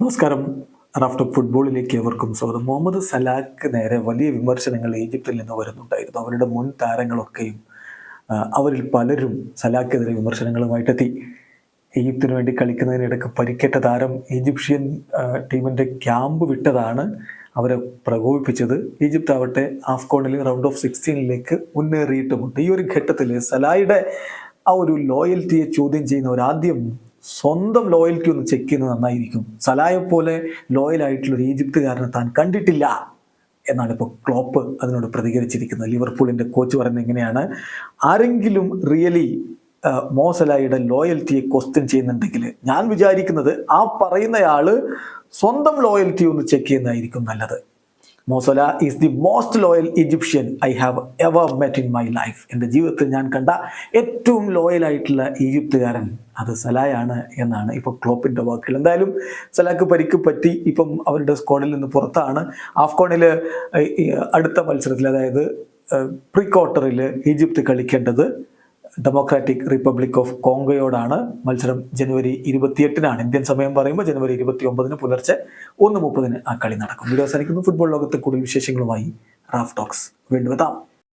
നമസ്കാരം. റാഫ്റ്റോക്ക് ഫുട്ബോളിലേക്ക് എവർക്കും സ്വാഗതം. മുഹമ്മദ് സലാഹ്ക്ക് നേരെ വലിയ വിമർശനങ്ങൾ ഈജിപ്തിൽ നിന്ന് വരുന്നുണ്ടായിരുന്നു. അവരുടെ മുൻ താരങ്ങളൊക്കെയും അവരിൽ പലരും സലാഹ്ക്കെതിരെ വിമർശനങ്ങളുമായിട്ടെത്തി. ഈജിപ്തിന് വേണ്ടി കളിക്കുന്നതിനിടയ്ക്ക് പരിക്കേറ്റ താരം ഈജിപ്ഷ്യൻ ടീമിൻ്റെ ക്യാമ്പ് വിട്ടതാണ് അവരെ പ്രകോപിപ്പിച്ചത്. ഈജിപ്ത് ആവട്ടെ ആഫ്കോണിൽ റൗണ്ട് ഓഫ് 16 മുന്നേറിയിട്ടുമുണ്ട്. ഈ ഒരു ഘട്ടത്തിൽ സലാഹയുടെ ആ ഒരു ലോയൽറ്റിയെ ചോദ്യം ചെയ്യുന്നവരാദ്യം സ്വന്തം ലോയൽറ്റി ഒന്ന് ചെക്ക് ചെയ്യുന്നത് നന്നായിരിക്കും. സലാഹയെ പോലെ ലോയലായിട്ടുള്ളൊരു ഈജിപ്തുകാരനെ താൻ കണ്ടിട്ടില്ല എന്നാണ് ഇപ്പോൾ ക്ലോപ്പ് അതിനോട് പ്രതികരിച്ചിരിക്കുന്നത്. ലിവർപൂളിൻ്റെ കോച്ച് പറയുന്നത് എങ്ങനെയാണ്: ആരെങ്കിലും റിയലി മോ സലാഹയുടെ ലോയൽറ്റിയെ ക്വസ്റ്റ്യൻ ചെയ്യുന്നുണ്ടെങ്കിൽ ഞാൻ വിചാരിക്കുന്നത് ആ പറയുന്നയാൾ സ്വന്തം ലോയൽറ്റി ഒന്ന് ചെക്ക് ചെയ്യുന്നതായിരിക്കും നല്ലത്. മോ Salah is the most loyal Egyptian I have ever met in my life. എൻ്റെ ജീവിതത്തിൽ ഞാൻ കണ്ട ഏറ്റവും ലോയലായിട്ടുള്ള ഈജിപ്തുകാരൻ അത് സലാഹയാണ് എന്നാണ് ഇപ്പോൾ ക്ലോപ്പിൻ്റെ വാക്കുകൾ. എന്തായാലും സലാഹ്ക്ക് പരിക്ക് പറ്റി, ഇപ്പം അവരുടെ സ്ക്വാഡിൽ നിന്ന് പുറത്താണ്. ആഫ്കോണിൽ അടുത്ത മത്സരത്തിൽ, അതായത് പ്രീ ക്വാർട്ടറിൽ ഈജിപ്ത് കളിക്കേണ്ടത് ഡെമോക്രാറ്റിക് റിപ്പബ്ലിക് ഓഫ് കോങ്കോയോടാണ്. മത്സരം ജനുവരി 28 ഇന്ത്യൻ സമയം പറയുമ്പോൾ ജനുവരി 29 പുലർച്ചെ 1:30 ആ കളി നടക്കും. വീഡിയോ അവസാനിക്കുന്നു. ഫുട്ബോൾ ലോകത്തെ കൂടുതൽ വിശേഷങ്ങളുമായി റാഫ് ടോക്സ് വീണ്ടും എത്താം.